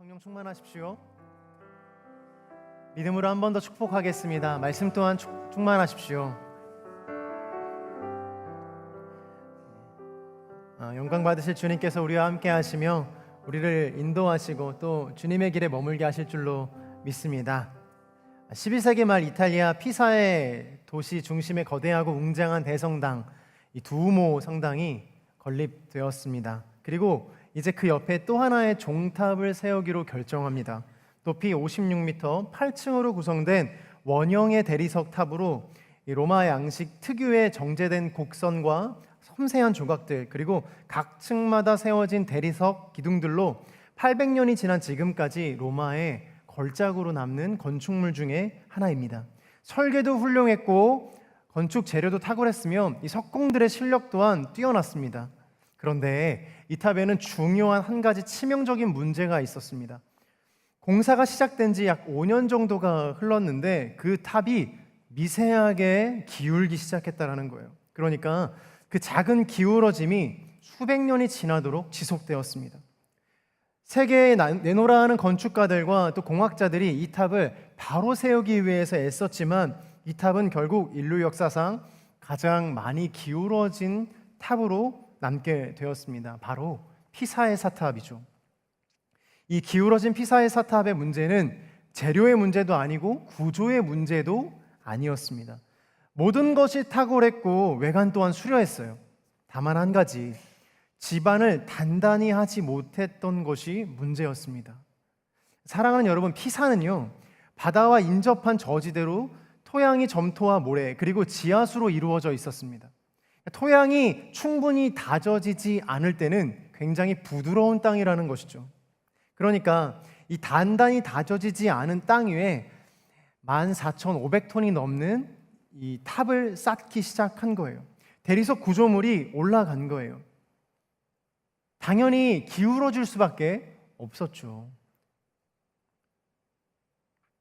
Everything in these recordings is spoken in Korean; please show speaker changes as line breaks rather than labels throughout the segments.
성령 충만하십시오. 믿음으로 한 번 더 축복하겠습니다. 말씀 또한 충만하십시오. 영광 받으실 주님께서 우리와 함께 하시며 우리를 인도하시고 또 주님의 길에 머물게 하실 줄로 믿습니다. 11세기 말 이탈리아 피사의 도시 중심의 거대하고 웅장한 대성당, 이 두오모 성당이 건립되었습니다. 그리고 이제 그 옆에 또 하나의 종탑을 세우기로 결정합니다. 높이 56m, 8층으로 구성된 원형의 대리석 탑으로 로마 양식 특유의 정제된 곡선과 섬세한 조각들, 그리고 각 층마다 세워진 대리석 기둥들로 800년이 지난 지금까지 로마의 걸작으로 남는 건축물 중에 하나입니다. 설계도 훌륭했고 건축 재료도 탁월했으며 이 석공들의 실력 또한 뛰어났습니다. 그런데 이 탑에는 중요한 한 가지 치명적인 문제가 있었습니다. 공사가 시작된 지 약 5년 정도가 흘렀는데 그 탑이 미세하게 기울기 시작했다는 거예요. 그러니까 그 작은 기울어짐이 수백 년이 지나도록 지속되었습니다. 세계에 내노라 하는 건축가들과 또 공학자들이 이 탑을 바로 세우기 위해서 애썼지만 이 탑은 결국 인류 역사상 가장 많이 기울어진 탑으로 남게 되었습니다. 바로 피사의 사탑이죠. 이 기울어진 피사의 사탑의 문제는 재료의 문제도 아니고 구조의 문제도 아니었습니다. 모든 것이 탁월했고 외관 또한 수려했어요. 다만 한 가지, 지반을 단단히 하지 못했던 것이 문제였습니다. 사랑하는 여러분, 피사는요, 바다와 인접한 저지대로 토양이 점토와 모래 그리고 지하수로 이루어져 있었습니다. 토양이 충분히 다져지지 않을 때는 굉장히 부드러운 땅이라는 것이죠. 그러니까 이 단단히 다져지지 않은 땅 위에 14,500톤이 넘는 이 탑을 쌓기 시작한 거예요. 대리석 구조물이 올라간 거예요. 당연히 기울어질 수밖에 없었죠.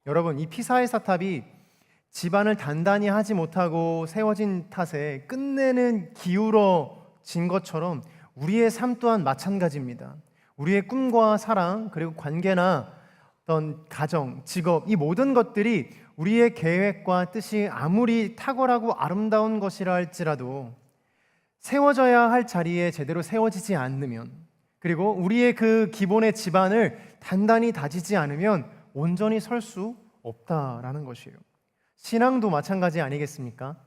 여러분, 이 피사의 사탑이 지반을 단단히 하지 못하고 세워진 탓에 끝내는 기울어진 것처럼 우리의 삶 또한 마찬가지입니다. 우리의 꿈과 사랑, 그리고 관계나 어떤 가정, 직업, 이 모든 것들이 우리의 계획과 뜻이 아무리 탁월하고 아름다운 것이라 할지라도 세워져야 할 자리에 제대로 세워지지 않으면, 그리고 우리의 그 기본의 지반을 단단히 다지지 않으면 온전히 설 수 없다라는 것이에요. 신앙도 마찬가지 아니겠습니까?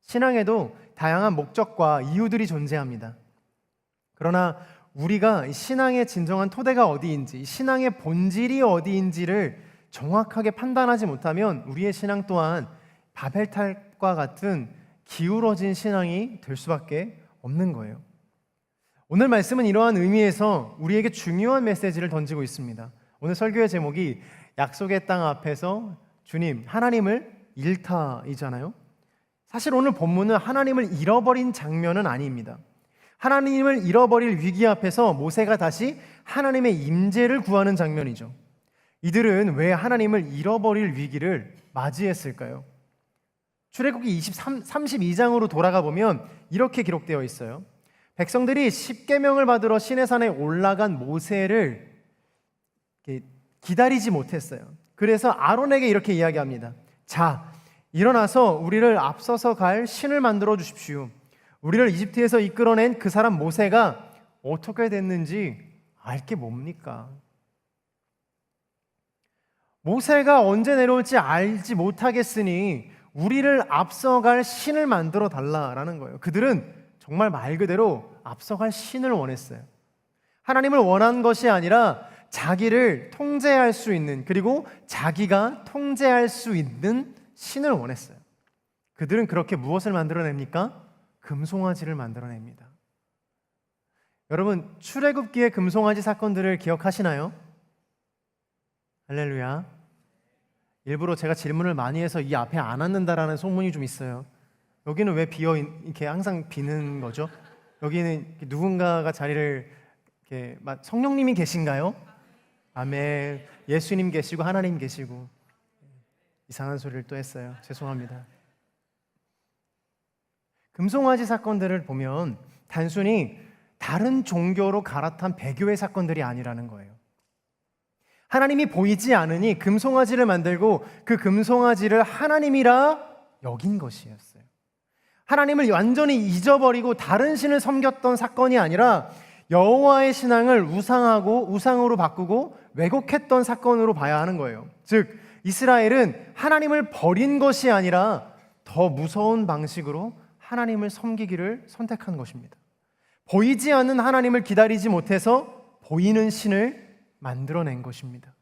신앙에도 다양한 목적과 이유들이 존재합니다. 그러나 우리가 신앙의 진정한 토대가 어디인지, 신앙의 본질이 어디인지를 정확하게 판단하지 못하면 우리의 신앙 또한 바벨탑과 같은 기울어진 신앙이 될 수밖에 없는 거예요. 오늘 말씀은 이러한 의미에서 우리에게 중요한 메시지를 던지고 있습니다. 오늘 설교의 제목이 약속의 땅 앞에서 주님, 하나님을 잃다이잖아요. 사실 오늘 본문은 하나님을 잃어버린 장면은 아닙니다. 하나님을 잃어버릴 위기 앞에서 모세가 다시 하나님의 임재를 구하는 장면이죠. 이들은 왜 하나님을 잃어버릴 위기를 맞이했을까요? 출애굽기 32장으로 돌아가 보면 이렇게 기록되어 있어요. 백성들이 십계명을 받으러 시내산에 올라간 모세를 기다리지 못했어요. 그래서 아론에게 이렇게 이야기합니다. 자, 일어나서 우리를 앞서서 갈 신을 만들어 주십시오. 우리를 이집트에서 이끌어낸 그 사람 모세가 어떻게 됐는지 알 게 뭡니까? 모세가 언제 내려올지 알지 못하겠으니 우리를 앞서갈 신을 만들어 달라라는 거예요. 그들은 정말 말 그대로 앞서갈 신을 원했어요. 하나님을 원한 것이 아니라 자기를 통제할 수 있는, 그리고 자기가 통제할 수 있는 신을 원했어요. 그들은 그렇게 무엇을 만들어냅니까? 금송아지를 만들어냅니다. 여러분, 출애굽기의 금송아지 사건들을 기억하시나요? 할렐루야. 일부러 제가 질문을 많이 해서 이 앞에 안 앉는다라는 소문이 좀 있어요. 여기는 왜 비어 이렇게 항상 비는 거죠? 여기는 누군가가 자리를 이렇게, 성령님이 계신가요? 아멘. 예수님 계시고 하나님 계시고. 이상한 소리를 또 했어요. 죄송합니다. 금송아지 사건들을 보면 단순히 다른 종교로 갈아탄 배교의 사건들이 아니라는 거예요. 하나님이 보이지 않으니 금송아지를 만들고 그 금송아지를 하나님이라 여긴 것이었어요. 하나님을 완전히 잊어버리고 다른 신을 섬겼던 사건이 아니라 여호와의 신앙을 우상으로 바꾸고 왜곡했던 사건으로 봐야 하는 거예요. 즉 이스라엘은 하나님을 버린 것이 아니라 더 무서운 방식으로 하나님을 섬기기를 선택한 것입니다. 보이지 않는 하나님을 기다리지 못해서 보이는 신을 만들어낸 것입니다.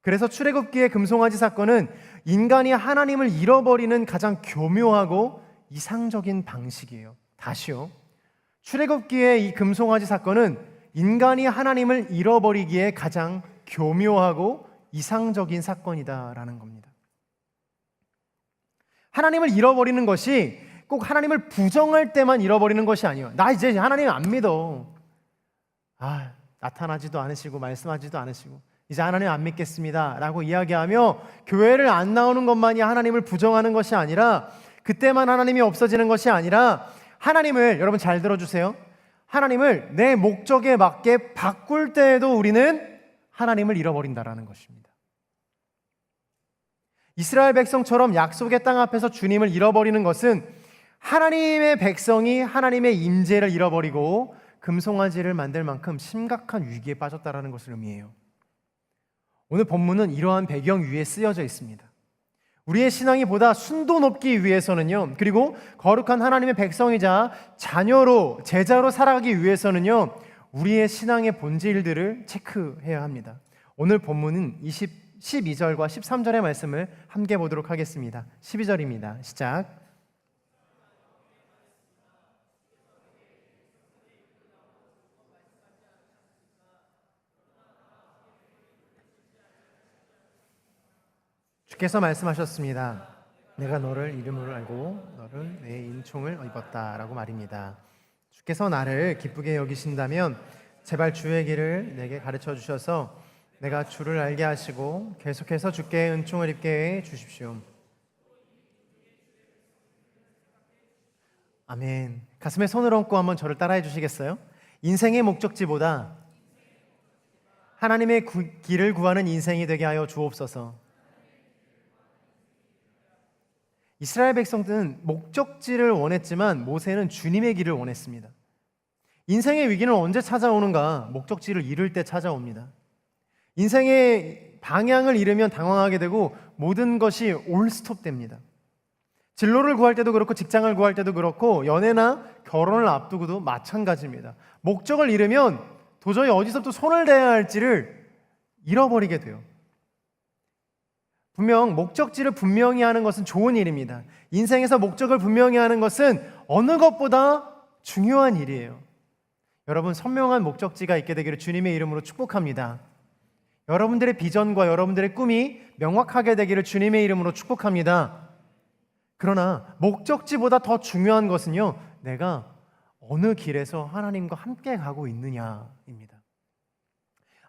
그래서 출애굽기의 금송아지 사건은 인간이 하나님을 잃어버리는 가장 교묘하고 이상적인 방식이에요. 다시요. 출애굽기의 이 금송아지 사건은 인간이 하나님을 잃어버리기에 가장 교묘하고 이상적인 사건이다라는 겁니다. 하나님을 잃어버리는 것이 꼭 하나님을 부정할 때만 잃어버리는 것이 아니에요. 나 이제 하나님 안 믿어. 나타나지도 않으시고 말씀하지도 않으시고 이제 하나님 안 믿겠습니다 라고 이야기하며 교회를 안 나오는 것만이 하나님을 부정하는 것이 아니라, 그때만 하나님이 없어지는 것이 아니라, 하나님을, 여러분 잘 들어주세요, 하나님을 내 목적에 맞게 바꿀 때에도 우리는 하나님을 잃어버린다라는 것입니다. 이스라엘 백성처럼 약속의 땅 앞에서 주님을 잃어버리는 것은 하나님의 백성이 하나님의 임재를 잃어버리고 금송아지를 만들 만큼 심각한 위기에 빠졌다라는 것을 의미해요. 오늘 본문은 이러한 배경 위에 쓰여져 있습니다. 우리의 신앙이 보다 순도 높기 위해서는요, 그리고 거룩한 하나님의 백성이자 자녀로, 제자로 살아가기 위해서는요, 우리의 신앙의 본질들을 체크해야 합니다. 오늘 본문은 12절과 13절의 말씀을 함께 보도록 하겠습니다. 12절입니다. 시작. 주께서 말씀하셨습니다. 내가 너를 이름으로 알고 너를 내 인총을 입었다 라고 말입니다. 주께서 나를 기쁘게 여기신다면 제발 주의 길을 내게 가르쳐 주셔서 내가 주를 알게 하시고 계속해서 주께 은총을 입게 해 주십시오. 아멘. 가슴에 손을 얹고 한번 저를 따라해 주시겠어요? 인생의 목적지보다 하나님의 길을 구하는 인생이 되게 하여 주옵소서. 이스라엘 백성들은 목적지를 원했지만 모세는 주님의 길을 원했습니다. 인생의 위기는 언제 찾아오는가? 목적지를 잃을 때 찾아옵니다. 인생의 방향을 잃으면 당황하게 되고 모든 것이 올스톱됩니다. 진로를 구할 때도 그렇고 직장을 구할 때도 그렇고 연애나 결혼을 앞두고도 마찬가지입니다. 목적을 잃으면 도저히 어디서부터 손을 대야 할지를 잃어버리게 돼요. 분명 목적지를 분명히 하는 것은 좋은 일입니다. 인생에서 목적을 분명히 하는 것은 어느 것보다 중요한 일이에요. 여러분, 선명한 목적지가 있게 되기를 주님의 이름으로 축복합니다. 여러분들의 비전과 여러분들의 꿈이 명확하게 되기를 주님의 이름으로 축복합니다. 그러나 목적지보다 더 중요한 것은요, 내가 어느 길에서 하나님과 함께 가고 있느냐입니다.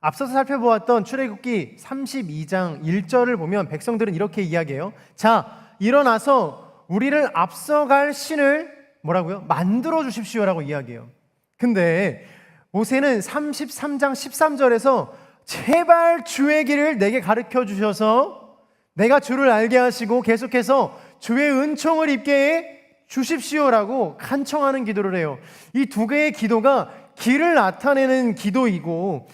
앞서서 살펴보았던 출애굽기 32장 1절을 보면 백성들은 이렇게 이야기해요. 자, 일어나서 우리를 앞서갈 신을 뭐라고요? 만들어 주십시오라고 이야기해요. 근데 모세는 33장 13절에서 제발 주의 길을 내게 가르쳐 주셔서 내가 주를 알게 하시고 계속해서 주의 은총을 입게 해 주십시오라고 간청하는 기도를 해요. 이 두 개의 기도가 길을 나타내는 기도이고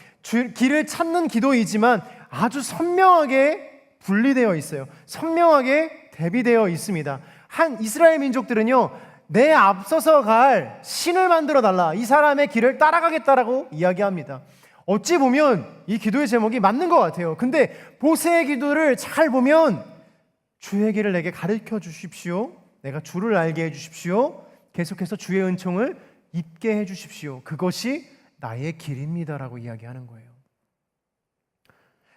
길을 찾는 기도이지만 아주 선명하게 분리되어 있어요. 선명하게 대비되어 있습니다. 한 이스라엘 민족들은요, 내 앞서서 갈 신을 만들어 달라, 이 사람의 길을 따라가겠다라고 이야기합니다. 어찌 보면 이 기도의 제목이 맞는 것 같아요. 근데 모세의 기도를 잘 보면 주의 길을 내게 가르쳐 주십시오, 내가 주를 알게 해 주십시오, 계속해서 주의 은총을 입게 해 주십시오, 그것이 나의 길입니다라고 이야기하는 거예요.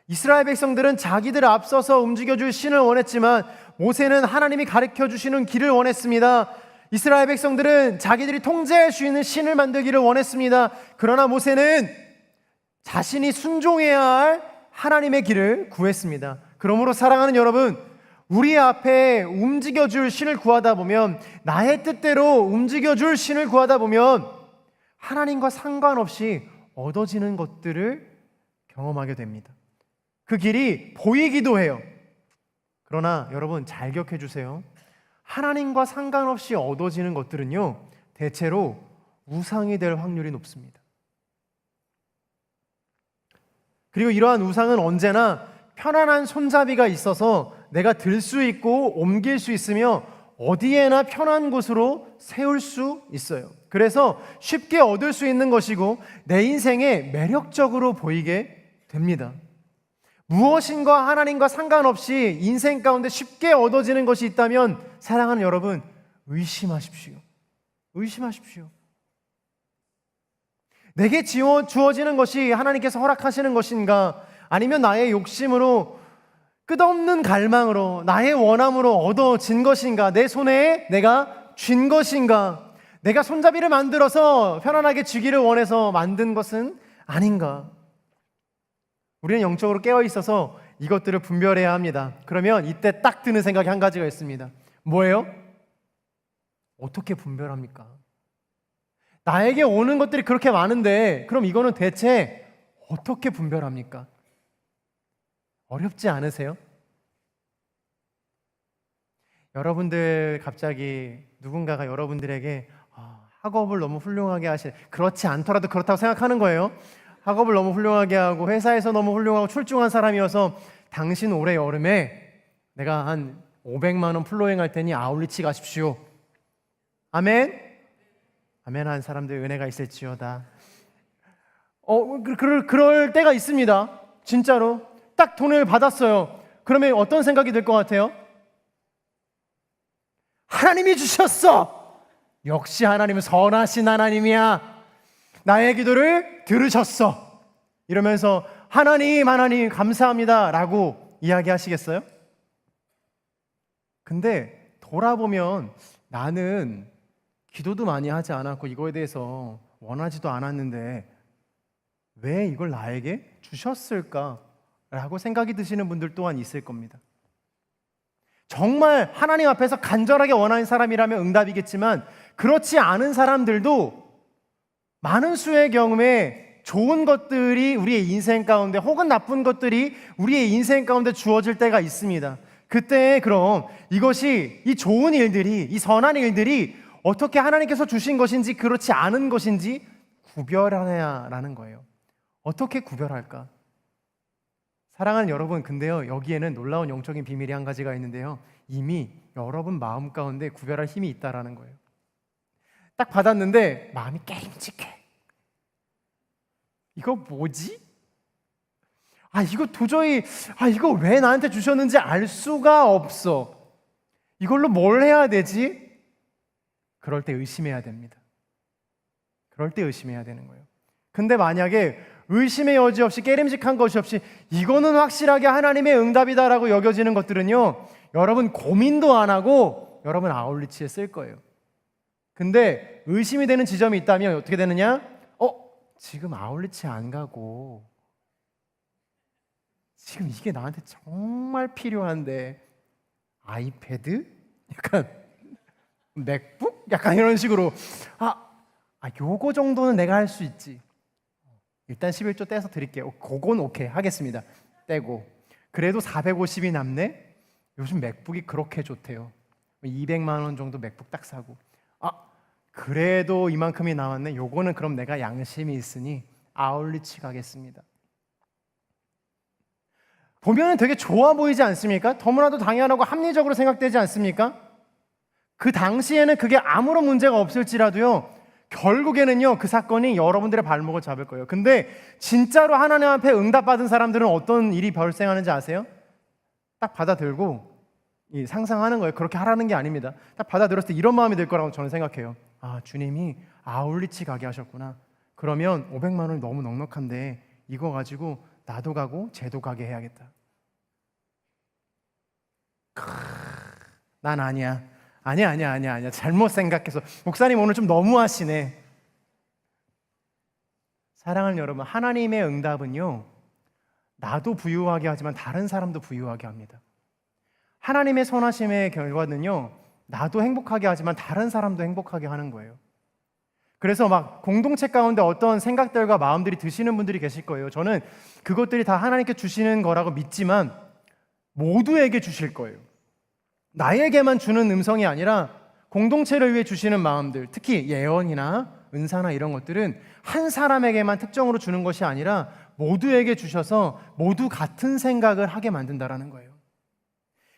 이스라엘 백성들은 자기들 앞서서 움직여줄 신을 원했지만 모세는 하나님이 가르쳐 주시는 길을 원했습니다. 이스라엘 백성들은 자기들이 통제할 수 있는 신을 만들기를 원했습니다. 그러나 모세는 자신이 순종해야 할 하나님의 길을 구했습니다. 그러므로 사랑하는 여러분, 우리 앞에 움직여줄 신을 구하다 보면, 나의 뜻대로 움직여줄 신을 구하다 보면 하나님과 상관없이 얻어지는 것들을 경험하게 됩니다. 그 길이 보이기도 해요. 그러나 여러분 잘 기억해 주세요. 하나님과 상관없이 얻어지는 것들은요, 대체로 우상이 될 확률이 높습니다. 그리고 이러한 우상은 언제나 편안한 손잡이가 있어서 내가 들 수 있고 옮길 수 있으며 어디에나 편한 곳으로 세울 수 있어요. 그래서 쉽게 얻을 수 있는 것이고 내 인생에 매력적으로 보이게 됩니다. 무엇인가 하나님과 상관없이 인생 가운데 쉽게 얻어지는 것이 있다면 사랑하는 여러분, 의심하십시오. 의심하십시오. 내게 주어지는 것이 하나님께서 허락하시는 것인가, 아니면 나의 욕심으로 끝없는 갈망으로 나의 원함으로 얻어진 것인가, 내 손에 내가 쥔 것인가, 내가 손잡이를 만들어서 편안하게 쥐기를 원해서 만든 것은 아닌가. 우리는 영적으로 깨어 있어서 이것들을 분별해야 합니다. 그러면 이때 딱 드는 생각이 한 가지가 있습니다. 뭐예요? 어떻게 분별합니까? 나에게 오는 것들이 그렇게 많은데 그럼 이거는 대체 어떻게 분별합니까? 어렵지 않으세요? 여러분들 갑자기 누군가가 여러분들에게 학업을 너무 훌륭하게 그렇지 않더라도 그렇다고 생각하는 거예요. 학업을 너무 훌륭하게 하고 회사에서 너무 훌륭하고 출중한 사람이어서 당신 올해 여름에 내가 한 500만 원 플로잉 할 테니 아울리치 가십시오. 아멘? 아멘 한 사람들 은혜가 있을지어다. 그럴 때가 있습니다. 진짜로 딱 돈을 받았어요. 그러면 어떤 생각이 들 것 같아요? 하나님이 주셨어. 역시 하나님은 선하신 하나님이야. 나의 기도를 들으셨어. 이러면서 하나님 감사합니다 라고 이야기하시겠어요? 근데 돌아보면 나는 기도도 많이 하지 않았고 이거에 대해서 원하지도 않았는데 왜 이걸 나에게 주셨을까? 라고 생각이 드시는 분들 또한 있을 겁니다. 정말 하나님 앞에서 간절하게 원하는 사람이라면 응답이겠지만 그렇지 않은 사람들도 많은 수의 경우에 좋은 것들이 우리의 인생 가운데 혹은 나쁜 것들이 우리의 인생 가운데 주어질 때가 있습니다. 그때 그럼 이것이 이 좋은 일들이 이 선한 일들이 어떻게 하나님께서 주신 것인지 그렇지 않은 것인지 구별하냐라는 거예요. 어떻게 구별할까? 사랑하는 여러분, 근데요 여기에는 놀라운 영적인 비밀이 한 가지가 있는데요, 이미 여러분 마음 가운데 구별할 힘이 있다라는 거예요. 딱 받았는데 마음이 깨림직해. 이거 뭐지? 이거 도저히 이거 왜 나한테 주셨는지 알 수가 없어. 이걸로 뭘 해야 되지? 그럴 때 의심해야 됩니다. 그럴 때 의심해야 되는 거예요. 근데 만약에 의심의 여지 없이 깨림직한 것이 없이 이거는 확실하게 하나님의 응답이다라고 여겨지는 것들은요, 여러분 고민도 안 하고 여러분 아울리치에 쓸 거예요. 근데 의심이 되는 지점이 있다면 어떻게 되느냐? 지금 아울리치 안 가고 지금 이게 나한테 정말 필요한데 아이패드? 약간 맥북? 약간 이런 식으로 요거 정도는 내가 할 수 있지. 일단 11조 떼서 드릴게요. 그건 오케이 하겠습니다. 떼고 그래도 450이 남네? 요즘 맥북이 그렇게 좋대요. 200만 원 정도 맥북 딱 사고 그래도 이만큼이 나왔네. 요거는 그럼 내가 양심이 있으니 아울리치 가겠습니다. 보면 되게 좋아 보이지 않습니까? 너무나도 당연하고 합리적으로 생각되지 않습니까? 그 당시에는 그게 아무런 문제가 없을지라도요, 결국에는요 그 사건이 여러분들의 발목을 잡을 거예요. 근데 진짜로 하나님 앞에 응답받은 사람들은 어떤 일이 발생하는지 아세요? 딱 받아들고 상상하는 거예요. 그렇게 하라는 게 아닙니다. 딱 받아들였을 때 이런 마음이 들 거라고 저는 생각해요. 주님이 아울리치 가게 하셨구나. 그러면 500만 원이 너무 넉넉한데 이거 가지고 나도 가고 쟤도 가게 해야겠다. 난 아니야. 잘못 생각해서 목사님 오늘 좀 너무하시네. 사랑하는 여러분, 하나님의 응답은요 나도 부유하게 하지만 다른 사람도 부유하게 합니다. 하나님의 선하심의 결과는요 나도 행복하게 하지만 다른 사람도 행복하게 하는 거예요. 그래서 막 공동체 가운데 어떤 생각들과 마음들이 드시는 분들이 계실 거예요. 저는 그것들이 다 하나님께 주시는 거라고 믿지만 모두에게 주실 거예요. 나에게만 주는 음성이 아니라 공동체를 위해 주시는 마음들, 특히 예언이나 은사나 이런 것들은 한 사람에게만 특정으로 주는 것이 아니라 모두에게 주셔서 모두 같은 생각을 하게 만든다라는 거예요.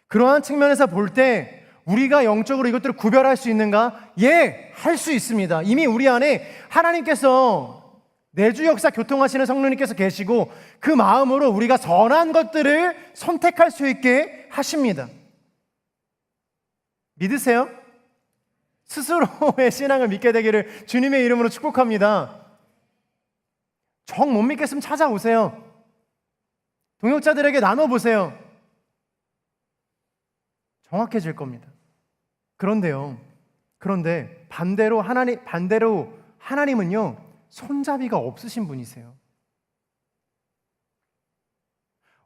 그러한 측면에서 볼 때 우리가 영적으로 이것들을 구별할 수 있는가? 예, 할 수 있습니다. 이미 우리 안에 하나님께서 내주 역사 교통하시는 성령님께서 계시고 그 마음으로 우리가 선한 것들을 선택할 수 있게 하십니다. 믿으세요? 스스로의 신앙을 믿게 되기를 주님의 이름으로 축복합니다. 정 못 믿겠으면 찾아오세요. 동역자들에게 나눠보세요. 정확해질 겁니다. 그런데 반대로 하나님은요, 손잡이가 없으신 분이세요.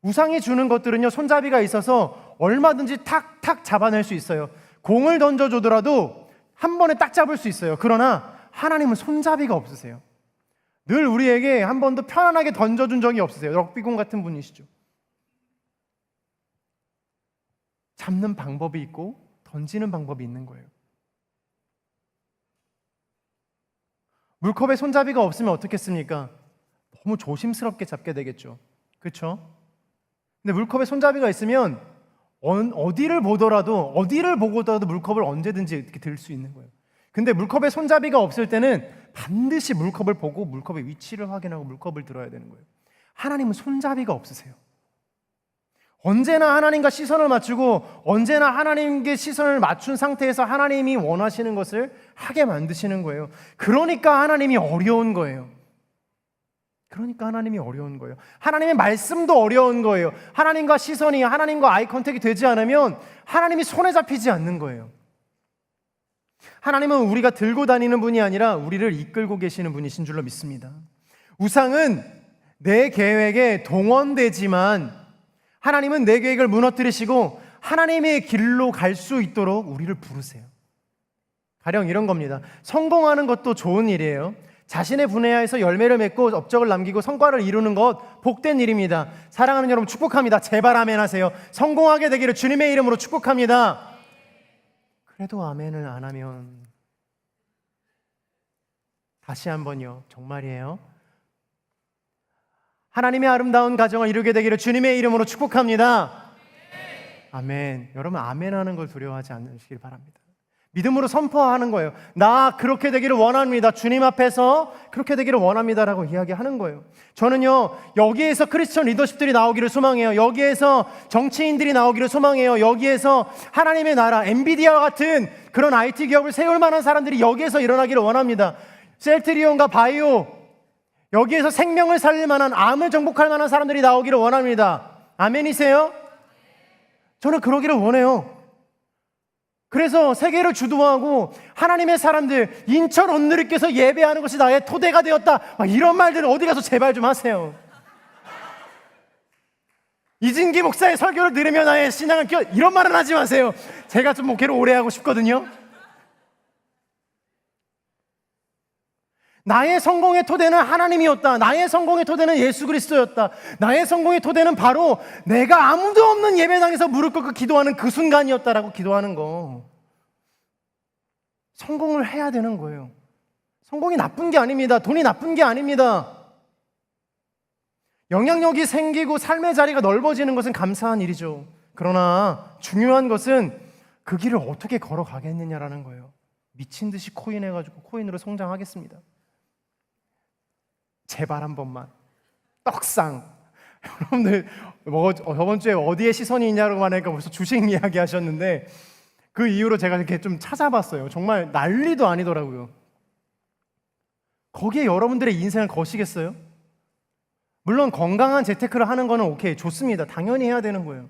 우상이 주는 것들은요, 손잡이가 있어서 얼마든지 탁탁 잡아낼 수 있어요. 공을 던져주더라도 한 번에 딱 잡을 수 있어요. 그러나 하나님은 손잡이가 없으세요. 늘 우리에게 한 번도 편안하게 던져준 적이 없으세요. 럭비공 같은 분이시죠. 잡는 방법이 있고 던지는 방법이 있는 거예요. 물컵에 손잡이가 없으면 어떻겠습니까? 너무 조심스럽게 잡게 되겠죠. 그렇죠? 근데 물컵에 손잡이가 있으면 어디를 보고더라도 물컵을 언제든지 이렇게 들 수 있는 거예요. 근데 물컵에 손잡이가 없을 때는 반드시 물컵을 보고 물컵의 위치를 확인하고 물컵을 들어야 되는 거예요. 하나님은 손잡이가 없으세요. 언제나 하나님과 시선을 맞추고 언제나 하나님께 시선을 맞춘 상태에서 하나님이 원하시는 것을 하게 만드시는 거예요. 그러니까 하나님이 어려운 거예요. 하나님의 말씀도 어려운 거예요. 하나님과 시선이, 하나님과 아이 컨택이 되지 않으면 하나님이 손에 잡히지 않는 거예요. 하나님은 우리가 들고 다니는 분이 아니라 우리를 이끌고 계시는 분이신 줄로 믿습니다. 우상은 내 계획에 동원되지만 하나님은 내 계획을 무너뜨리시고 하나님의 길로 갈 수 있도록 우리를 부르세요. 가령 이런 겁니다. 성공하는 것도 좋은 일이에요. 자신의 분야에서 열매를 맺고 업적을 남기고 성과를 이루는 것 복된 일입니다. 사랑하는 여러분 축복합니다. 제발 아멘 하세요. 성공하게 되기를 주님의 이름으로 축복합니다. 그래도 아멘을 안 하면 다시 한번요. 정말이에요. 하나님의 아름다운 가정을 이루게 되기를 주님의 이름으로 축복합니다. 아멘. 여러분 아멘 하는 걸 두려워하지 않으시길 바랍니다. 믿음으로 선포하는 거예요. 나 그렇게 되기를 원합니다. 주님 앞에서 그렇게 되기를 원합니다라고 이야기하는 거예요. 저는요, 여기에서 크리스천 리더십들이 나오기를 소망해요. 여기에서 정치인들이 나오기를 소망해요. 여기에서 하나님의 나라, 엔비디아와 같은 그런 IT 기업을 세울 만한 사람들이 여기에서 일어나기를 원합니다. 셀트리온과 바이오, 여기에서 생명을 살릴 만한, 암을 정복할 만한 사람들이 나오기를 원합니다. 아멘이세요? 저는 그러기를 원해요. 그래서 세계를 주도하고 하나님의 사람들, 인천 온누리께서 예배하는 것이 나의 토대가 되었다, 막 이런 말들을 어디 가서 제발 좀 하세요. 이진기 목사의 설교를 들으면 나의 신앙을 끼워, 이런 말은 하지 마세요. 제가 좀 목회를 오래 하고 싶거든요. 나의 성공의 토대는 하나님이었다. 나의 성공의 토대는 예수 그리스도였다. 나의 성공의 토대는 바로 내가 아무도 없는 예배당에서 무릎 꿇고 기도하는 그 순간이었다라고 기도하는 거. 성공을 해야 되는 거예요. 성공이 나쁜 게 아닙니다. 돈이 나쁜 게 아닙니다. 영향력이 생기고 삶의 자리가 넓어지는 것은 감사한 일이죠. 그러나 중요한 것은 그 길을 어떻게 걸어가겠느냐라는 거예요. 미친 듯이 코인해가지고 코인으로 성장하겠습니다. 제발 한 번만. 떡상. 여러분들 저번 주에 어디에 시선이 있냐고 하니까 벌써 주식 이야기 하셨는데 그 이후로 제가 이렇게 좀 찾아봤어요. 정말 난리도 아니더라고요. 거기에 여러분들의 인생을 거시겠어요? 물론 건강한 재테크를 하는 거는 오케이, 좋습니다. 당연히 해야 되는 거예요.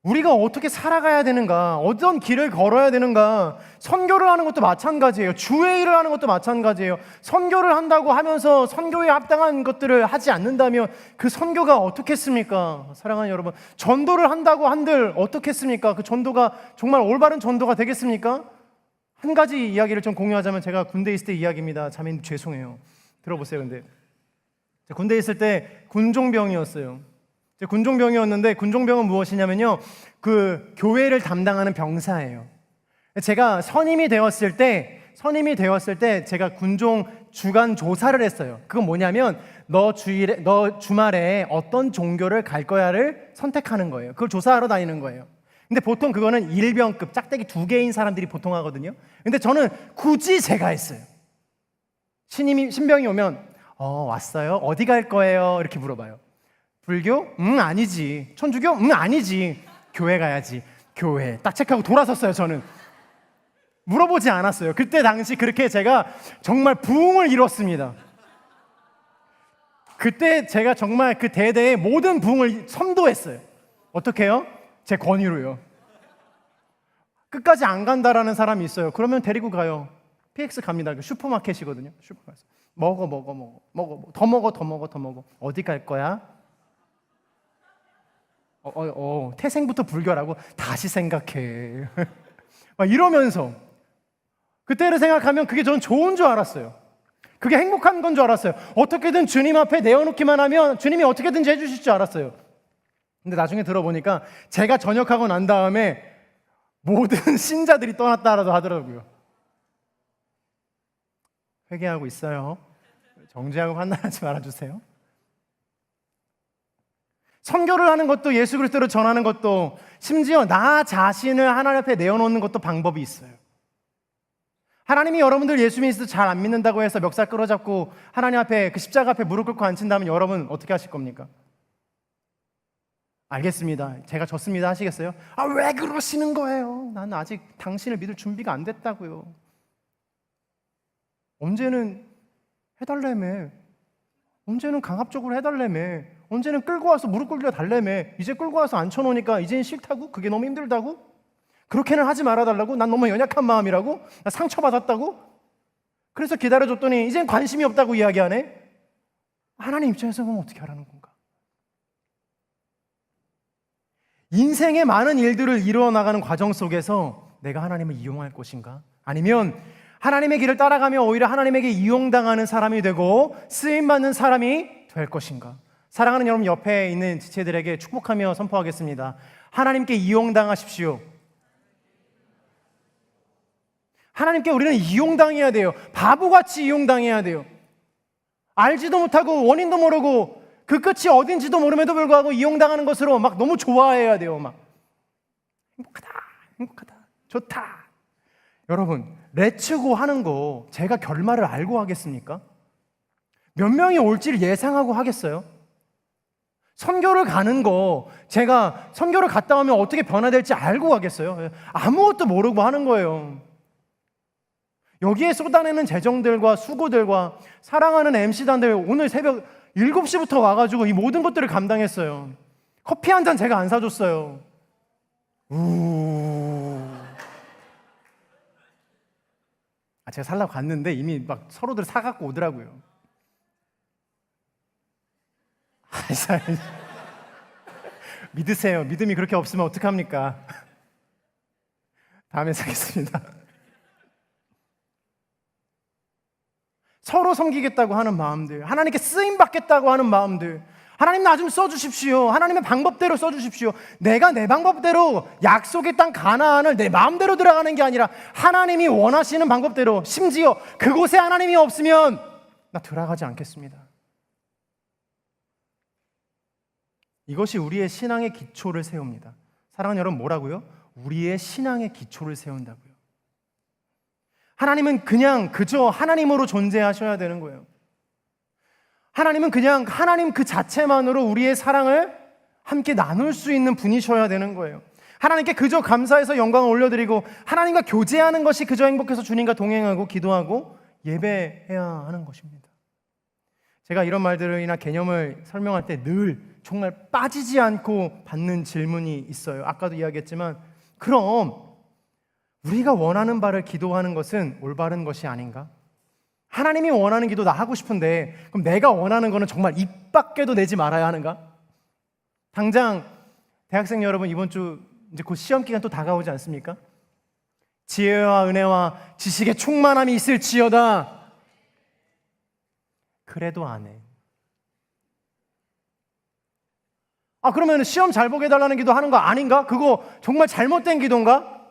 우리가 어떻게 살아가야 되는가, 어떤 길을 걸어야 되는가, 선교를 하는 것도 마찬가지예요. 주의 일을 하는 것도 마찬가지예요. 선교를 한다고 하면서 선교에 합당한 것들을 하지 않는다면 그 선교가 어떻겠습니까? 사랑하는 여러분, 전도를 한다고 한들 어떻겠습니까? 그 전도가 정말 올바른 전도가 되겠습니까? 한 가지 이야기를 좀 공유하자면 제가 군대에 있을 때 이야기입니다. 자매님 죄송해요. 들어보세요. 근데 군대에 있을 때 군종병이었어요. 군종병이었는데 군종병은 무엇이냐면요, 그 교회를 담당하는 병사예요. 제가 선임이 되었을 때 제가 군종 주간 조사를 했어요. 그건 뭐냐면 너 주말에 어떤 종교를 갈 거야를 선택하는 거예요. 그걸 조사하러 다니는 거예요. 근데 보통 그거는 일병급 짝대기 2개인 사람들이 보통 하거든요. 근데 저는 굳이 제가 했어요. 신병이 오면 왔어요? 어디 갈 거예요? 이렇게 물어봐요. 불교? 아니지. 천주교? 아니지. 교회 가야지. 교회. 딱 체크하고 돌아섰어요. 저는 물어보지 않았어요. 그때 당시 그렇게 제가 정말 부흥을 이뤘습니다. 그때 제가 정말 그 대대의 모든 부흥을 선도했어요. 어떻게 해요? 제 권위로요. 끝까지 안 간다라는 사람이 있어요. 그러면 데리고 가요. PX 갑니다. 슈퍼마켓이거든요. 슈퍼마켓. 먹어. 더 먹어. 어디 갈 거야? 태생부터 불교라고? 다시 생각해. 막 이러면서 그때를 생각하면 그게 저는 좋은 줄 알았어요. 그게 행복한 건 줄 알았어요. 어떻게든 주님 앞에 내어놓기만 하면 주님이 어떻게든지 해주실 줄 알았어요. 근데 나중에 들어보니까 제가 전역하고 난 다음에 모든 신자들이 떠났다라도 하더라고요. 회개하고 있어요. 정죄하고 판단하지 말아주세요. 선교를 하는 것도, 예수 그리스도를 전하는 것도, 심지어 나 자신을 하나님 앞에 내어놓는 것도 방법이 있어요. 하나님이 여러분들 예수 믿어서 잘 안 믿는다고 해서 멱살 끌어잡고 하나님 앞에 그 십자가 앞에 무릎 꿇고 앉힌다면 여러분 어떻게 하실 겁니까? 알겠습니다. 제가 졌습니다 하시겠어요? 왜 그러시는 거예요? 나는 아직 당신을 믿을 준비가 안 됐다고요. 언제는 해달래매. 언제는 강압적으로 해달래매. 언제는 끌고 와서 무릎 꿇려 달래매. 이제 끌고 와서 앉혀놓으니까 이제는 싫다고? 그게 너무 힘들다고? 그렇게는 하지 말아달라고? 난 너무 연약한 마음이라고? 나 상처받았다고? 그래서 기다려줬더니 이젠 관심이 없다고 이야기하네? 하나님 입장에서 그럼 어떻게 하라는 건가? 인생의 많은 일들을 이루어 나가는 과정 속에서 내가 하나님을 이용할 것인가? 아니면 하나님의 길을 따라가며 오히려 하나님에게 이용당하는 사람이 되고 쓰임받는 사람이 될 것인가? 사랑하는 여러분, 옆에 있는 지체들에게 축복하며 선포하겠습니다. 하나님께 이용당하십시오. 하나님께 우리는 이용당해야 돼요. 바보같이 이용당해야 돼요. 알지도 못하고 원인도 모르고 그 끝이 어딘지도 모름에도 불구하고 이용당하는 것으로 막 너무 좋아해야 돼요. 막 행복하다, 좋다. 여러분, 레츠고 하는 거 제가 결말을 알고 하겠습니까? 몇 명이 올지를 예상하고 하겠어요? 선교를 가는 거 제가 선교를 갔다 오면 어떻게 변화될지 알고 가겠어요? 아무것도 모르고 하는 거예요. 여기에 쏟아내는 재정들과 수고들과 사랑하는 MC단들 오늘 새벽 7시부터 와가지고 이 모든 것들을 감당했어요. 커피 한 잔 제가 안 사줬어요. 제가 살라고 갔는데 이미 막 서로들 사갖고 오더라고요. 믿으세요. 믿음이 그렇게 없으면 어떡합니까? 다음에 사겠습니다. 서로 섬기겠다고 하는 마음들, 하나님께 쓰임받겠다고 하는 마음들, 하나님 나 좀 써주십시오. 하나님의 방법대로 써주십시오. 내가 내 방법대로 약속의 땅 가나안을 내 마음대로 들어가는 게 아니라 하나님이 원하시는 방법대로, 심지어 그곳에 하나님이 없으면 나 들어가지 않겠습니다. 이것이 우리의 신앙의 기초를 세웁니다. 사랑하는 여러분, 뭐라고요? 우리의 신앙의 기초를 세운다고요. 하나님은 그냥 그저 하나님으로 존재하셔야 되는 거예요. 하나님은 그냥 하나님 그 자체만으로 우리의 사랑을 함께 나눌 수 있는 분이셔야 되는 거예요. 하나님께 그저 감사해서 영광을 올려드리고 하나님과 교제하는 것이 그저 행복해서 주님과 동행하고 기도하고 예배해야 하는 것입니다. 제가 이런 말들이나 개념을 설명할 때 늘 정말 빠지지 않고 받는 질문이 있어요. 아까도 이야기했지만, 그럼 우리가 원하는 바를 기도하는 것은 올바른 것이 아닌가? 하나님이 원하는 기도 나 하고 싶은데 그럼 내가 원하는 거는 정말 입 밖에도 내지 말아야 하는가? 당장 대학생 여러분, 이번 주 이제 곧 시험 기간 또 다가오지 않습니까? 지혜와 은혜와 지식의 충만함이 있을지어다. 그래도 안 해. 그러면 시험 잘 보게 해달라는 기도 하는 거 아닌가? 그거 정말 잘못된 기도인가?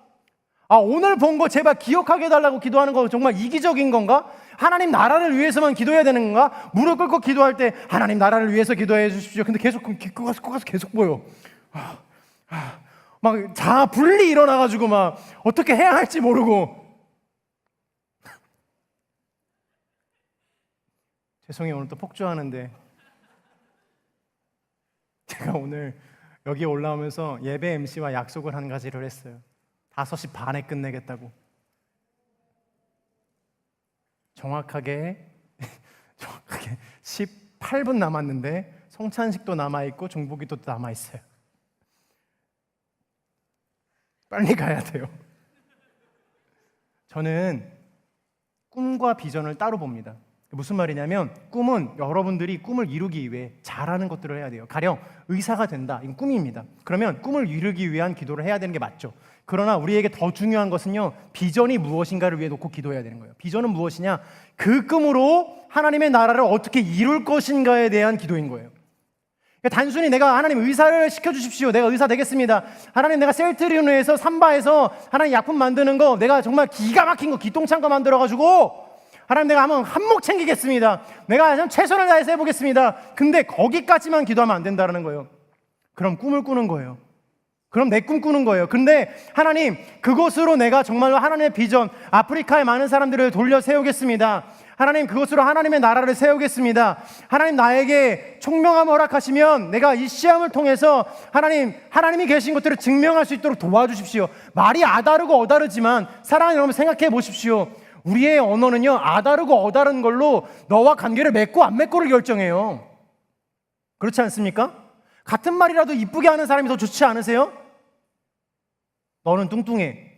오늘 본 거 제발 기억하게 해달라고 기도하는 거 정말 이기적인 건가? 하나님 나라를 위해서만 기도해야 되는 건가? 무릎 꿇고 기도할 때 하나님 나라를 위해서 기도해 주십시오. 근데 계속 가서 계속 보여. 막 자아 분리 일어나가지고 막 어떻게 해야 할지 모르고. 죄송해요, 오늘 또 폭주하는데 제가 오늘 여기 올라오면서 예배 MC와 약속을 한 가지를 했어요. 5시 반에 끝내겠다고. 정확하게 18분 남았는데 성찬식도 남아있고 종보기도 남아있어요. 빨리 가야 돼요. 저는 꿈과 비전을 따로 봅니다. 무슨 말이냐면 꿈은 여러분들이 꿈을 이루기 위해 잘하는 것들을 해야 돼요. 가령 의사가 된다, 이건 꿈입니다. 그러면 꿈을 이루기 위한 기도를 해야 되는 게 맞죠. 그러나 우리에게 더 중요한 것은요, 비전이 무엇인가를 위해 놓고 기도해야 되는 거예요. 비전은 무엇이냐? 그 꿈으로 하나님의 나라를 어떻게 이룰 것인가에 대한 기도인 거예요. 그러니까 단순히 내가 하나님 의사를 시켜주십시오, 내가 의사 되겠습니다, 하나님 내가 셀트리온에서 삼바에서 하나님 약품 만드는 거 내가 정말 기가 막힌 거 기똥찬 거 만들어가지고 하나님 내가 한번 한몫 챙기겠습니다, 내가 최선을 다해서 해보겠습니다. 근데 거기까지만 기도하면 안 된다는 거예요. 그럼 꿈을 꾸는 거예요. 그럼 내 꿈 꾸는 거예요. 근데 하나님, 그것으로 내가 정말로 하나님의 비전, 아프리카의 많은 사람들을 돌려 세우겠습니다, 하나님 그것으로 하나님의 나라를 세우겠습니다, 하나님 나에게 총명함을 허락하시면 내가 이 시험을 통해서 하나님이 계신 것들을 증명할 수 있도록 도와주십시오. 말이 아다르고 어다르지만 사랑하는 여러분, 생각해 보십시오. 우리의 언어는요, 아다르고 어다른 걸로 너와 관계를 맺고 안 맺고를 결정해요. 그렇지 않습니까? 같은 말이라도 이쁘게 하는 사람이 더 좋지 않으세요? 너는 뚱뚱해.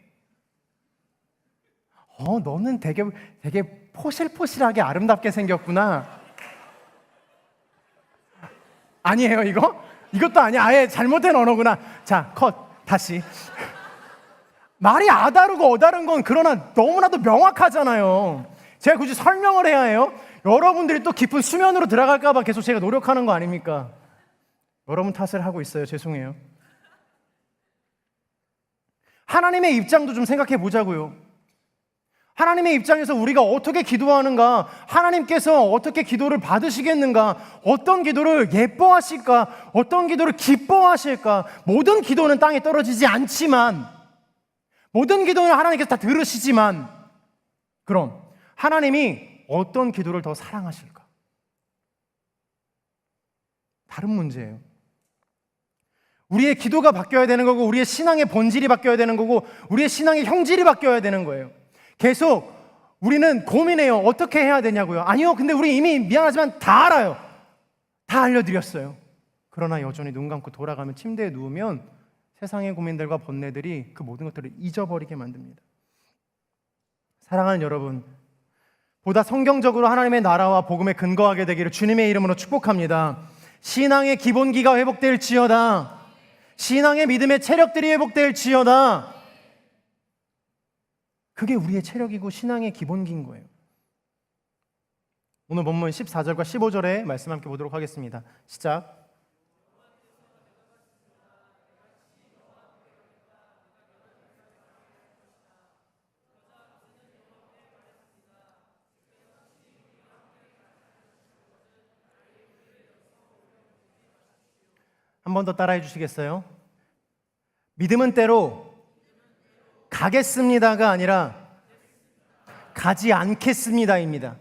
너는 되게 포실포실하게 아름답게 생겼구나. 아니에요, 이거? 이것도 아니야. 아예 잘못된 언어구나. 자, 컷. 다시. 말이 아다르고 어다른 건 그러나 너무나도 명확하잖아요. 제가 굳이 설명을 해야 해요? 여러분들이 또 깊은 수면으로 들어갈까 봐 계속 제가 노력하는 거 아닙니까? 여러분 탓을 하고 있어요. 죄송해요. 하나님의 입장도 좀 생각해 보자고요. 하나님의 입장에서 우리가 어떻게 기도하는가, 하나님께서 어떻게 기도를 받으시겠는가, 어떤 기도를 예뻐하실까, 어떤 기도를 기뻐하실까. 모든 기도는 땅에 떨어지지 않지만, 모든 기도는 하나님께서 다 들으시지만, 그럼 하나님이 어떤 기도를 더 사랑하실까? 다른 문제예요. 우리의 기도가 바뀌어야 되는 거고, 우리의 신앙의 본질이 바뀌어야 되는 거고, 우리의 신앙의 형질이 바뀌어야 되는 거예요. 계속 우리는 고민해요. 어떻게 해야 되냐고요. 아니요, 근데 우리 이미 미안하지만 다 알아요. 다 알려드렸어요. 그러나 여전히 눈 감고 돌아가면 침대에 누우면 세상의 고민들과 번뇌들이 그 모든 것들을 잊어버리게 만듭니다. 사랑하는 여러분, 보다 성경적으로 하나님의 나라와 복음에 근거하게 되기를 주님의 이름으로 축복합니다. 신앙의 기본기가 회복될지어다. 신앙의 믿음의 체력들이 회복될지어다. 그게 우리의 체력이고 신앙의 기본기인 거예요. 오늘 본문 14절과 15절의 말씀 함께 보도록 하겠습니다. 시작. 한 번 더 따라해 주시겠어요? 믿음은 때로 가겠습니다가 아니라 가지 않겠습니다입니다.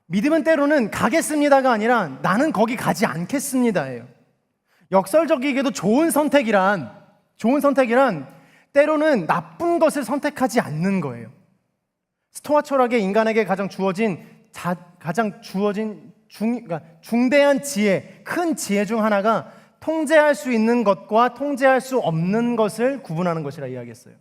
믿음은 때로는 가겠습니다가 아니라 나는 거기 가지 않겠습니다예요. 역설적이게도 좋은 선택이란 때로는 나쁜 것을 선택하지 않는 거예요. 스토아 철학에 인간에게 가장 중대한 지혜, 큰 지혜 중 하나가 통제할 수 있는 것과 통제할 수 없는 것을 구분하는 것이라 이야기했어요.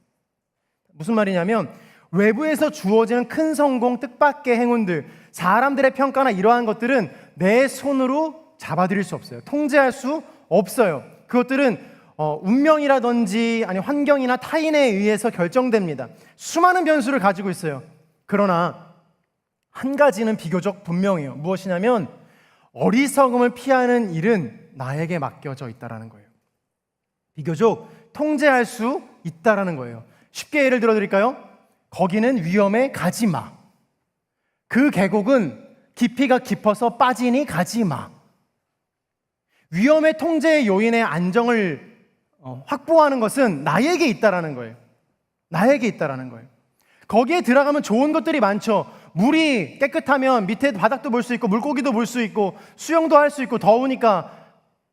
무슨 말이냐면 외부에서 주어지는 큰 성공, 뜻밖의 행운들, 사람들의 평가나 이러한 것들은 내 손으로 잡아들일 수 없어요. 통제할 수 없어요. 그것들은 운명이라든지 아니 환경이나 타인에 의해서 결정됩니다. 수많은 변수를 가지고 있어요. 그러나 한 가지는 비교적 분명해요. 무엇이냐면 어리석음을 피하는 일은 나에게 맡겨져 있다라는 거예요. 비교적 통제할 수 있다라는 거예요. 쉽게 예를 들어 드릴까요? 거기는 위험에 가지 마. 그 계곡은 깊이가 깊어서 빠지니 가지 마. 위험의 통제의 요인의 안정을 확보하는 것은 나에게 있다라는 거예요. 나에게 있다라는 거예요. 거기에 들어가면 좋은 것들이 많죠. 물이 깨끗하면 밑에 바닥도 볼 수 있고 물고기도 볼 수 있고 수영도 할 수 있고 더우니까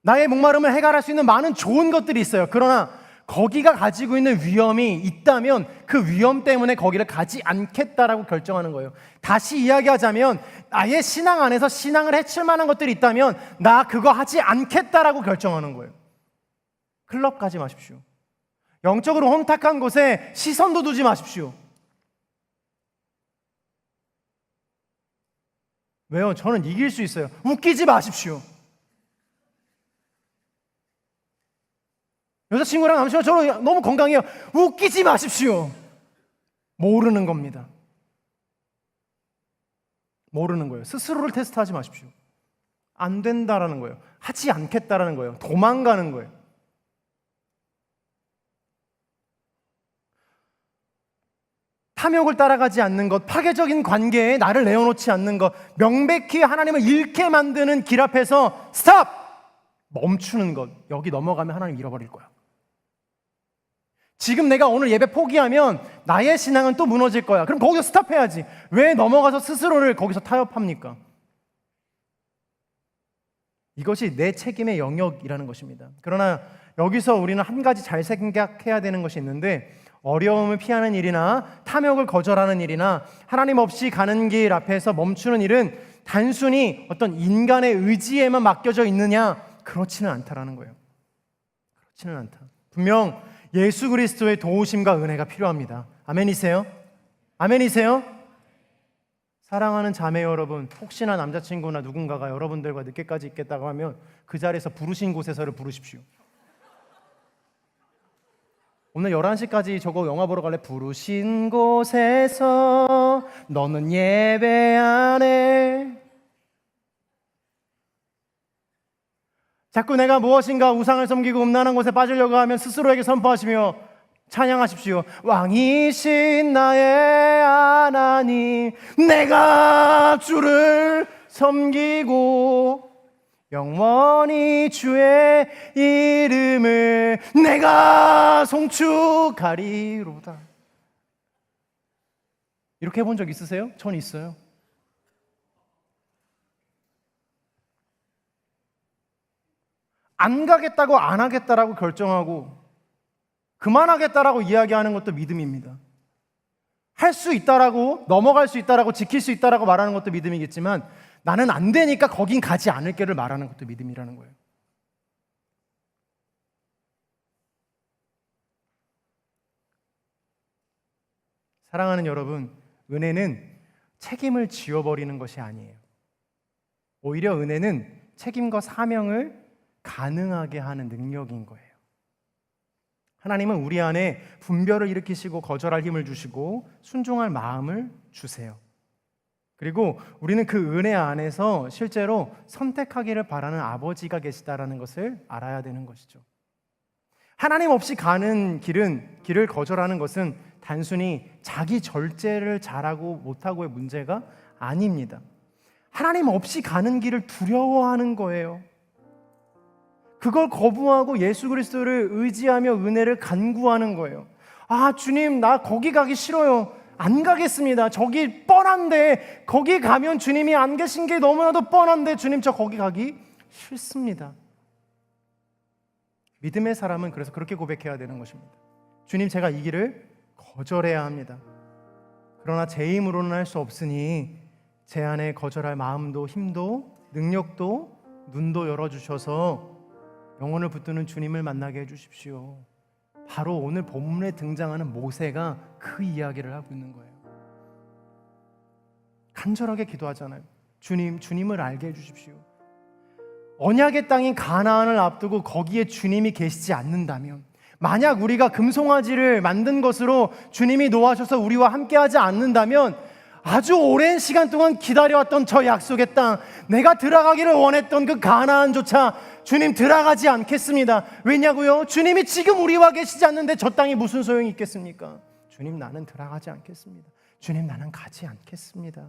나의 목마름을 해결할 수 있는 많은 좋은 것들이 있어요. 그러나 거기가 가지고 있는 위험이 있다면 그 위험 때문에 거기를 가지 않겠다라고 결정하는 거예요. 다시 이야기하자면 나의 신앙 안에서 신앙을 해칠 만한 것들이 있다면 나 그거 하지 않겠다라고 결정하는 거예요. 클럽 가지 마십시오. 영적으로 혼탁한 곳에 시선도 두지 마십시오. 왜요? 저는 이길 수 있어요. 웃기지 마십시오. 여자친구랑 남친이랑 저는 너무 건강해요. 웃기지 마십시오. 모르는 겁니다. 모르는 거예요. 스스로를 테스트하지 마십시오. 안 된다라는 거예요. 하지 않겠다라는 거예요. 도망가는 거예요. 탐욕을 따라가지 않는 것, 파괴적인 관계에 나를 내어놓지 않는 것, 명백히 하나님을 잃게 만드는 길 앞에서 스탑! 멈추는 것. 여기 넘어가면 하나님 잃어버릴 거야. 지금 내가 오늘 예배 포기하면 나의 신앙은 또 무너질 거야. 그럼 거기서 스탑해야지. 왜 넘어가서 스스로를 거기서 타협합니까? 이것이 내 책임의 영역이라는 것입니다. 그러나 여기서 우리는 한 가지 잘 생각해야 되는 것이 있는데, 어려움을 피하는 일이나 탐욕을 거절하는 일이나 하나님 없이 가는 길 앞에서 멈추는 일은 단순히 어떤 인간의 의지에만 맡겨져 있느냐? 그렇지는 않다라는 거예요. 그렇지는 않다. 분명 예수 그리스도의 도우심과 은혜가 필요합니다. 아멘이세요? 아멘이세요? 사랑하는 자매 여러분, 혹시나 남자친구나 누군가가 여러분들과 늦게까지 있겠다고 하면 그 자리에서 부르신 곳에서를 부르십시오. 오늘 11시까지 저거 영화 보러 갈래? 부르신 곳에서 너는 예배 안 해. 자꾸 내가 무엇인가 우상을 섬기고 음란한 곳에 빠지려고 하면 스스로에게 선포하시며 찬양하십시오. 왕이신 나의 하나님, 내가 주를 섬기고 영원히 주의 이름을 내가 송축하리로다. 이렇게 해본 적 있으세요? 전 있어요. 안 가겠다고 안 하겠다라고 결정하고 그만하겠다라고 이야기하는 것도 믿음입니다. 할 수 있다라고, 넘어갈 수 있다라고, 지킬 수 있다라고 말하는 것도 믿음이겠지만 나는 안 되니까 거긴 가지 않을게를 말하는 것도 믿음이라는 거예요. 사랑하는 여러분, 은혜는 책임을 지워버리는 것이 아니에요. 오히려 은혜는 책임과 사명을 가능하게 하는 능력인 거예요. 하나님은 우리 안에 분별을 일으키시고 거절할 힘을 주시고 순종할 마음을 주세요. 그리고 우리는 그 은혜 안에서 실제로 선택하기를 바라는 아버지가 계시다라는 것을 알아야 되는 것이죠. 하나님 없이 가는 길을 거절하는 것은 단순히 자기 절제를 잘하고 못하고의 문제가 아닙니다. 하나님 없이 가는 길을 두려워하는 거예요. 그걸 거부하고 예수 그리스도를 의지하며 은혜를 간구하는 거예요. 아, 주님, 나 거기 가기 싫어요. 안 가겠습니다. 저기 뻔한데, 거기 가면 주님이 안 계신 게 너무나도 뻔한데, 주님, 저 거기 가기 싫습니다. 믿음의 사람은 그래서 그렇게 고백해야 되는 것입니다. 주님, 제가 이 길을 거절해야 합니다. 그러나 제 힘으로는 할 수 없으니 제 안에 거절할 마음도 힘도 능력도 눈도 열어주셔서 영혼을 붙드는 주님을 만나게 해주십시오. 바로 오늘 본문에 등장하는 모세가 그 이야기를 하고 있는 거예요. 간절하게 기도하잖아요. 주님, 주님을 알게 해주십시오. 언약의 땅인 가나안을 앞두고 거기에 주님이 계시지 않는다면, 만약 우리가 금송아지를 만든 것으로 주님이 노하셔서 우리와 함께하지 않는다면 아주 오랜 시간 동안 기다려왔던 저 약속의 땅, 내가 들어가기를 원했던 그 가나안조차 주님 들어가지 않겠습니다. 왜냐고요? 주님이 지금 우리와 계시지 않는데 저 땅이 무슨 소용이 있겠습니까? 주님, 나는 들어가지 않겠습니다. 주님, 나는 가지 않겠습니다.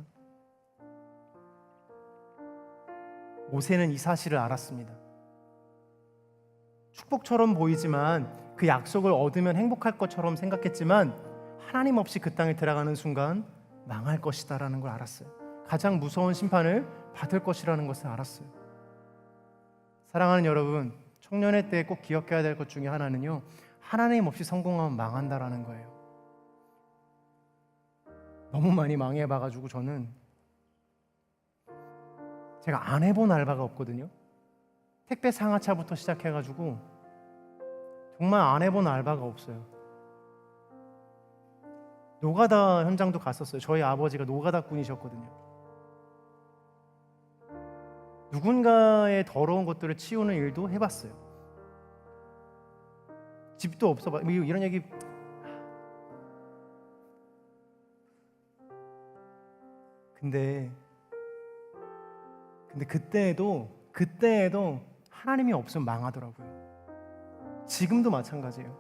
모세는 이 사실을 알았습니다. 축복처럼 보이지만, 그 약속을 얻으면 행복할 것처럼 생각했지만 하나님 없이 그 땅에 들어가는 순간 망할 것이다라는 걸 알았어요. 가장 무서운 심판을 받을 것이라는 것을 알았어요. 사랑하는 여러분, 청년의 때에 꼭 기억해야 될 것 중에 하나는요, 하나님 없이 성공하면 망한다라는 거예요. 너무 많이 망해봐가지고 저는 제가 안 해본 알바가 없거든요. 택배 상하차부터 시작해가지고 정말 안 해본 알바가 없어요. 노가다 현장도 갔었어요. 저희 아버지가 노가다꾼이셨거든요. 누군가의 더러운 것들을 치우는 일도 해봤어요. 집도 없어. 이런 얘기. 근데 그때에도 하나님이 없으면 망하더라고요. 지금도 마찬가지예요.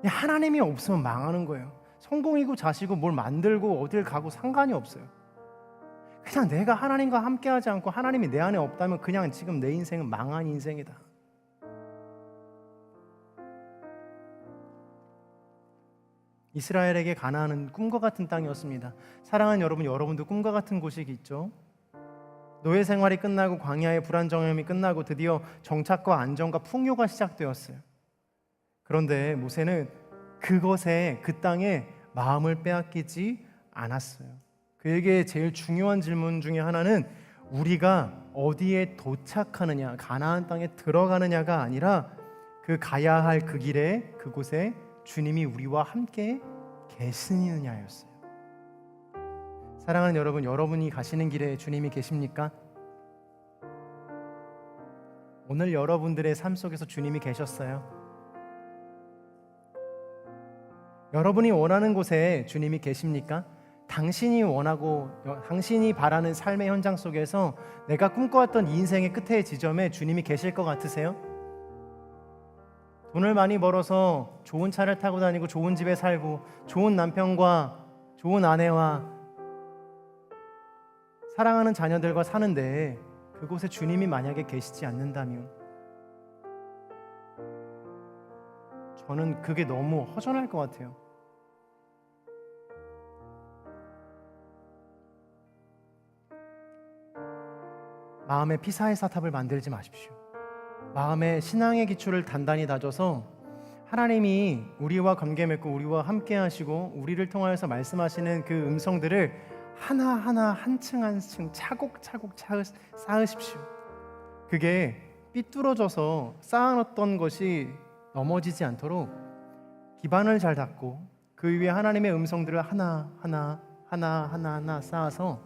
하나님이 없으면 망하는 거예요. 성공이고 자시고 뭘 만들고 어딜 가고 상관이 없어요. 그냥 내가 하나님과 함께하지 않고 하나님이 내 안에 없다면 그냥 지금 내 인생은 망한 인생이다. 이스라엘에게 가나안은 꿈과 같은 땅이었습니다. 사랑하는 여러분, 여러분도 꿈과 같은 곳이 있죠? 노예 생활이 끝나고 광야의 불안정함이 끝나고 드디어 정착과 안정과 풍요가 시작되었어요. 그런데 모세는 그것에, 그 땅에 마음을 빼앗기지 않았어요. 그에게 제일 중요한 질문 중에 하나는 우리가 어디에 도착하느냐, 가나안 땅에 들어가느냐가 아니라 그 가야 할 그 길에, 그곳에 주님이 우리와 함께 계시느냐였어요. 사랑하는 여러분, 여러분이 가시는 길에 주님이 계십니까? 오늘 여러분들의 삶 속에서 주님이 계셨어요? 여러분이 원하는 곳에 주님이 계십니까? 당신이 원하고 당신이 바라는 삶의 현장 속에서 내가 꿈꿔왔던 인생의 끝의 지점에 주님이 계실 것 같으세요? 돈을 많이 벌어서 좋은 차를 타고 다니고 좋은 집에 살고 좋은 남편과 좋은 아내와 사랑하는 자녀들과 사는데 그곳에 주님이 만약에 계시지 않는다면 저는 그게 너무 허전할 것 같아요. 마음에 피사의 사탑을 만들지 마십시오. 마음에 신앙의 기초를 단단히 다져서 하나님이 우리와 관계 맺고 우리와 함께 하시고 우리를 통하여서 말씀하시는 그 음성들을 하나하나 한층 한층 차곡차곡 쌓으십시오. 그게 삐뚤어져서 쌓아놓던 것이 넘어지지 않도록 기반을 잘 닦고 그 위에 하나님의 음성들을 하나하나 쌓아서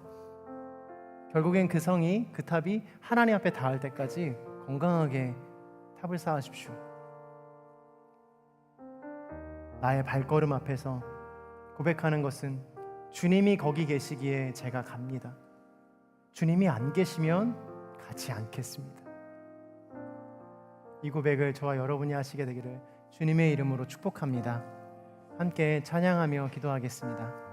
결국엔 그 성이, 그 탑이 하나님 앞에 닿을 때까지 건강하게 탑을 쌓으십시오. 나의 발걸음 앞에서 고백하는 것은 주님이 거기 계시기에 제가 갑니다. 주님이 안 계시면 가지 않겠습니다. 이 고백을 저와 여러분이 하시게 되기를 주님의 이름으로 축복합니다. 함께 찬양하며 기도하겠습니다.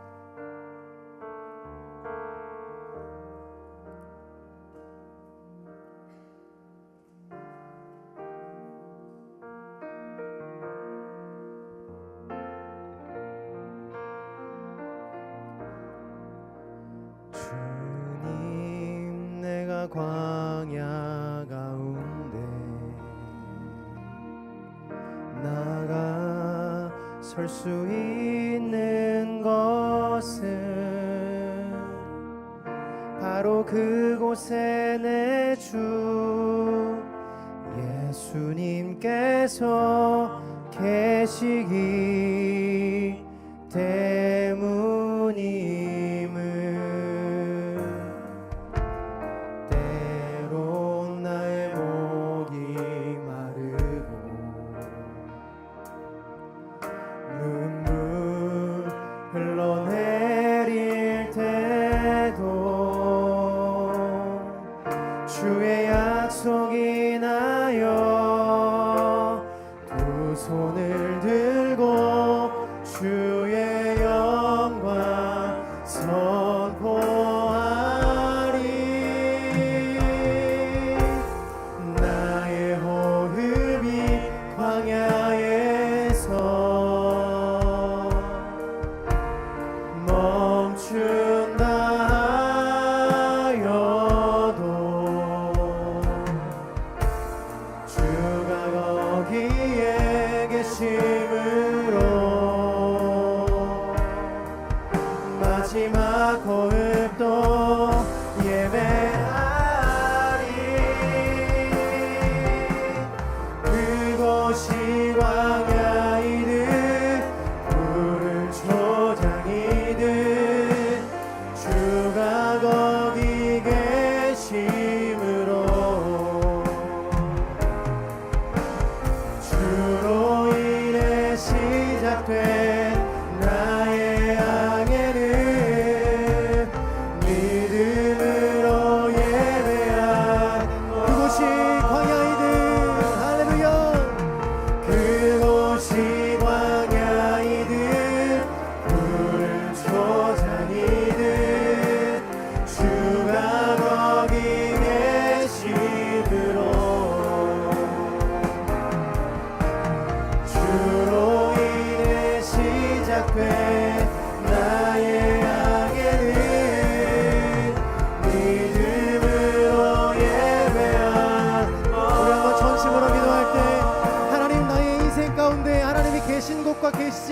주님, 내가 광야 가운데 나가 설 수 있는 것은 바로 그곳에 내 주 예수님께서 계시기 때문임을 때론 나의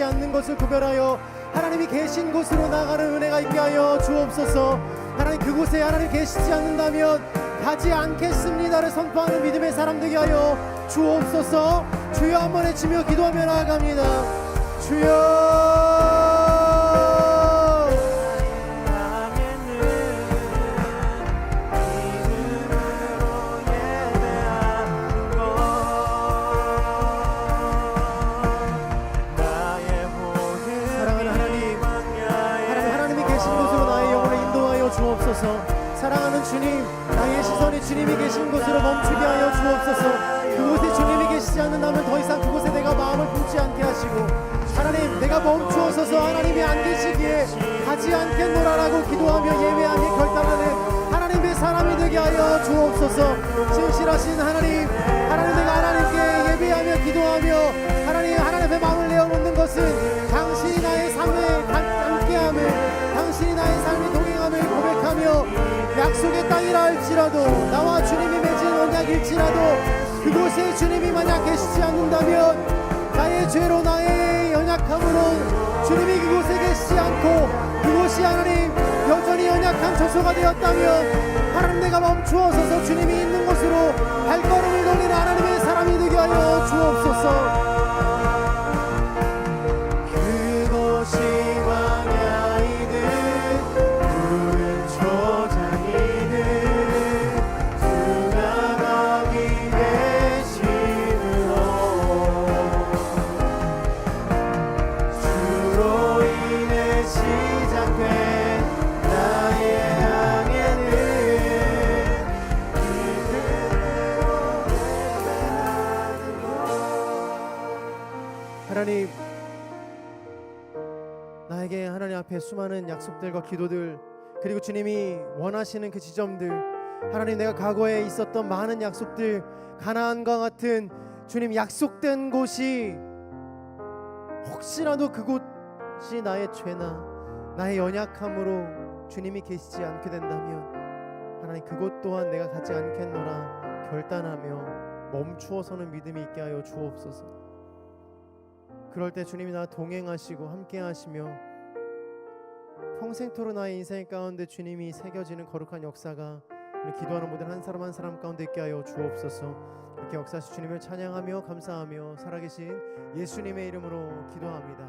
않는 것을 구별하여 하나님이 계신 곳으로 나가는 은혜가 있게 하여 주옵소서. 하나님, 그곳에 하나님 계시지 않는다면 가지 않겠습니다를 선포하는 믿음의 사람 되게 하여 주옵소서. 주여, 한번 외치며 기도하며 나아갑니다. 주여. 사랑하는 주님, 나의 시선이 주님이 계신 곳으로 멈추게 하여 주옵소서. 그곳에 주님이 계시지 않는다면 더 이상 그곳에 내가 마음을 품지 않게 하시고, 하나님, 내가 멈추어서서 하나님이 안 계시기에 가지 않겠노라라고 기도하며 예배하며 결단하는 하나님의 사람이 되게 하여 주옵소서. 진실하신 하나님, 하나님, 내가 하나님께 예배하며 기도하며 하나님 앞에 마음을 내어놓는 것은 당신이 나의 삶에 함께함을, 당신이 나의 삶에 동행함을 고백하며, 약속의 땅이라 할지라도, 나와 주님이 맺은 언약일지라도 그곳에 주님이 만약 계시지 않는다면, 나의 죄로 나의 연약함으로 주님이 그곳에 계시지 않고 그곳이 하나님 여전히 연약한 처소가 되었다면, 하나님, 내가 멈추어서서 주님이 있는 곳으로 발걸음을 돌리는 하나님의 사람이 되게 하여 주옵소서. 그곳이 광야이든 푸른 초장이든 주가 거기 계심으로 주로 인해 시작된 나의 항해는 하나님, 나에게 하나님 앞에 수많은 약속들과 기도들, 그리고 주님이 원하시는 그 지점들, 하나님, 내가 과거에 있었던 많은 약속들, 가나안과 같은 주님 약속된 곳이 혹시라도 그곳이 나의 죄나 나의 연약함으로 주님이 계시지 않게 된다면, 하나님, 그곳 또한 내가 가지 않겠노라 결단하며 멈추어서는 믿음이 있게 하여 주옵소서. 그럴 때 주님이 나와 동행하시고 함께 하시며 평생토록 나의 인생 가운데 주님이 새겨지는 거룩한 역사가 우리 기도하는 모든 한 사람 한 사람 가운데 있게 하여 주옵소서. 이렇게 역사하신 주님을 찬양하며 감사하며 살아계신 예수님의 이름으로 기도합니다.